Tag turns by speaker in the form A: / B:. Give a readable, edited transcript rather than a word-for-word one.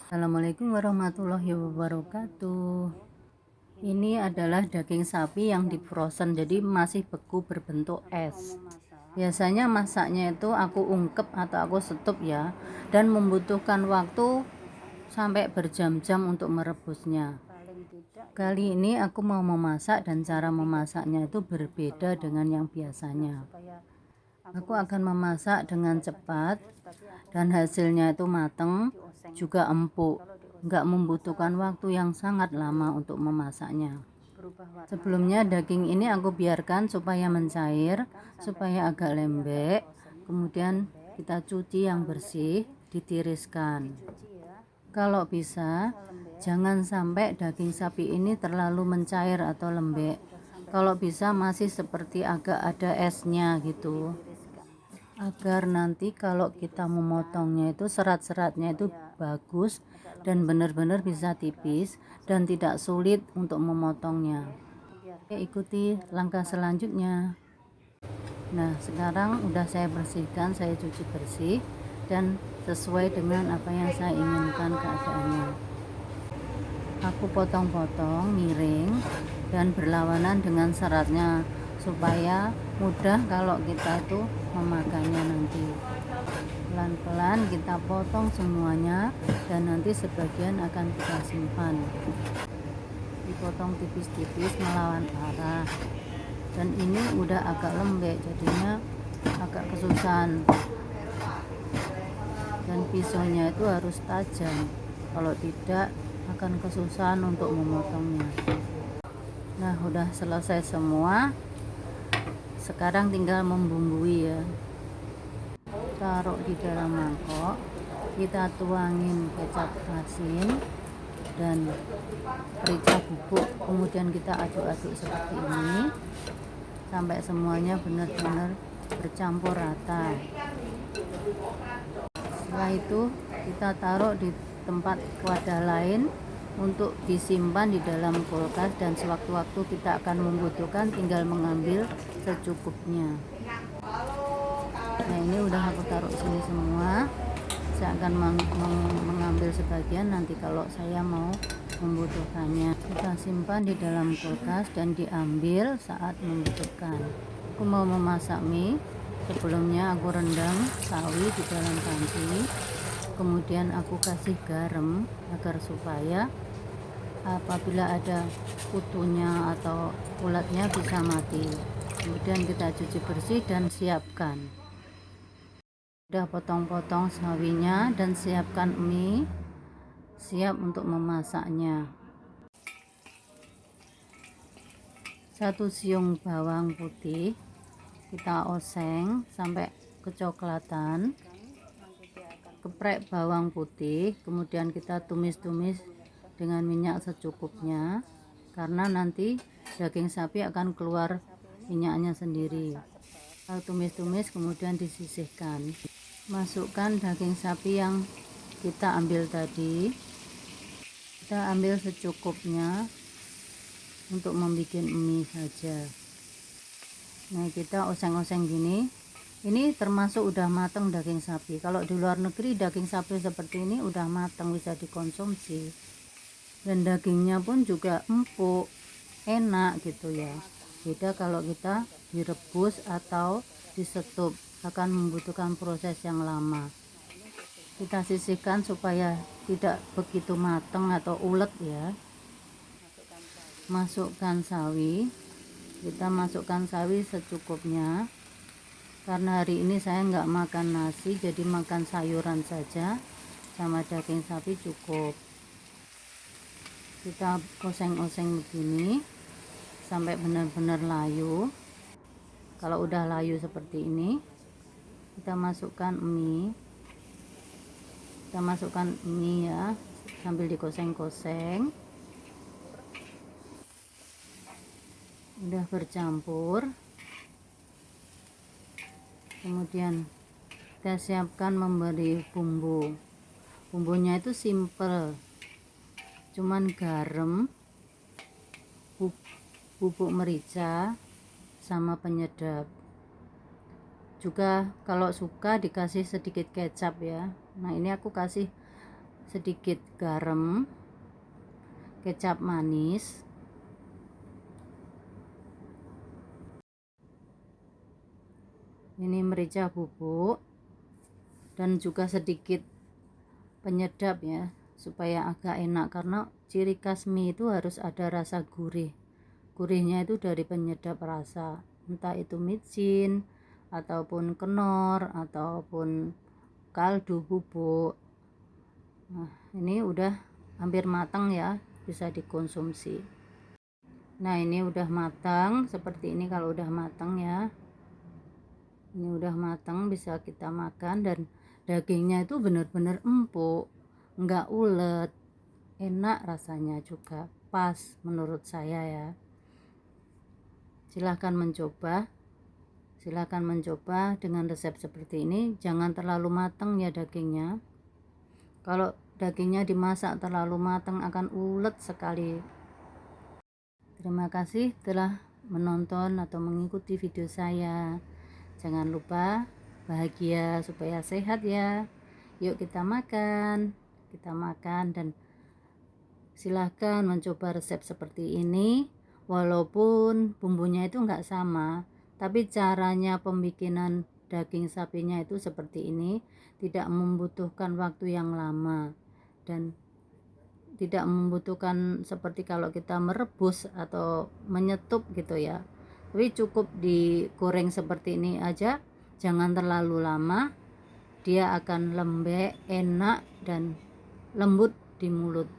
A: Assalamualaikum warahmatullahi wabarakatuh. Ini adalah daging sapi yang di frozen, jadi masih beku berbentuk es. Biasanya masaknya itu aku ungkep atau aku setup ya, dan membutuhkan waktu sampai berjam-jam untuk merebusnya. Kali ini aku mau memasak dan cara memasaknya itu berbeda dengan yang biasanya. Aku akan memasak dengan cepat dan hasilnya itu mateng, juga empuk. Nggak membutuhkan waktu yang sangat lama untuk memasaknya. Sebelumnya daging ini aku biarkan supaya mencair, supaya agak lembek. Kemudian kita cuci yang bersih, ditiriskan. Kalau bisa, jangan sampai daging sapi ini terlalu mencair atau lembek. Kalau bisa masih seperti agak ada esnya gitu, agar nanti kalau kita memotongnya itu serat-seratnya itu bagus dan benar-benar bisa tipis dan tidak sulit untuk memotongnya. Oke, ikuti langkah selanjutnya. Nah, sekarang udah saya bersihkan, saya cuci bersih dan sesuai dengan apa yang saya inginkan keadaannya. Aku potong-potong miring dan berlawanan dengan seratnya supaya mudah kalau kita tuh memakannya nanti. Pelan-pelan kita potong semuanya dan nanti sebagian akan kita simpan. Dipotong tipis-tipis melawan arah. Dan ini udah agak lembek, jadinya agak kesusahan. Dan pisaunya itu harus tajam. Kalau tidak akan kesusahan untuk memotongnya. Nah, udah selesai semua. Sekarang tinggal membumbui ya. Taruh di dalam mangkok, kita tuangin kecap asin dan merica bubuk, kemudian kita aduk-aduk seperti ini sampai semuanya benar-benar bercampur rata. Setelah itu kita taruh di tempat wadah lain untuk disimpan di dalam kulkas, dan sewaktu-waktu kita akan membutuhkan tinggal mengambil secukupnya. Nah, ini udah aku taruh sini semua. Saya akan mengambil sebagian nanti kalau saya mau membutuhkannya. Kita simpan di dalam kulkas dan diambil saat membutuhkan. Aku mau memasak mie. Sebelumnya aku rendam sawi di dalam panci. Kemudian aku kasih garam agar supaya apabila ada kutunya atau ulatnya bisa mati. Kemudian kita cuci bersih dan siapkan. Udah potong-potong sawinya dan siapkan mie, siap untuk memasaknya. 1 siung bawang putih kita oseng sampai kecoklatan. Geprek bawang putih, kemudian kita tumis-tumis dengan minyak secukupnya, karena nanti daging sapi akan keluar minyaknya sendiri. Lalu tumis-tumis kemudian disisihkan. Masukkan daging sapi yang kita ambil tadi, kita ambil secukupnya untuk membuat mie saja. Nah, kita oseng-oseng gini. Ini termasuk udah matang daging sapi. Kalau di luar negeri daging sapi seperti ini udah matang, bisa dikonsumsi, dan dagingnya pun juga empuk, enak gitu ya. Beda kalau kita direbus atau disetup, akan membutuhkan proses yang lama. Kita sisihkan supaya tidak begitu matang atau ulet ya. Masukkan sawi. Kita masukkan sawi secukupnya, karena hari ini saya nggak makan nasi, jadi makan sayuran saja sama daging sapi cukup. Kita oseng-oseng begini sampai benar-benar layu. Kalau udah layu seperti ini, kita masukkan mie ya, sambil dikoseng-koseng. Udah bercampur, kemudian kita siapkan memberi bumbunya itu simple, cuman garam, bubuk merica sama penyedap. Juga kalau suka dikasih sedikit kecap ya. Nah, ini aku kasih sedikit garam, kecap manis, ini merica bubuk, dan juga sedikit penyedap ya, supaya agak enak, karena ciri khas mie itu harus ada rasa gurih. Gurihnya itu dari penyedap rasa, entah itu micin ataupun kenor ataupun kaldu bubuk. Nah, ini udah hampir matang ya, bisa dikonsumsi. Nah, ini udah matang seperti ini. Kalau udah matang ya, ini udah matang, bisa kita makan. Dan dagingnya itu bener-bener empuk, nggak ulet, enak rasanya juga, pas menurut saya ya. Silahkan mencoba dengan resep seperti ini. Jangan terlalu matang ya dagingnya. Kalau dagingnya dimasak terlalu matang akan ulet sekali. Terima kasih telah menonton atau mengikuti video saya. Jangan lupa bahagia supaya sehat ya. Yuk kita makan dan silahkan mencoba resep seperti ini. Walaupun bumbunya itu enggak sama, tapi caranya pembikinan daging sapinya itu seperti ini, tidak membutuhkan waktu yang lama dan tidak membutuhkan seperti kalau kita merebus atau menyetup gitu ya. Tapi cukup digoreng seperti ini aja, jangan terlalu lama, dia akan lembek, enak dan lembut di mulut.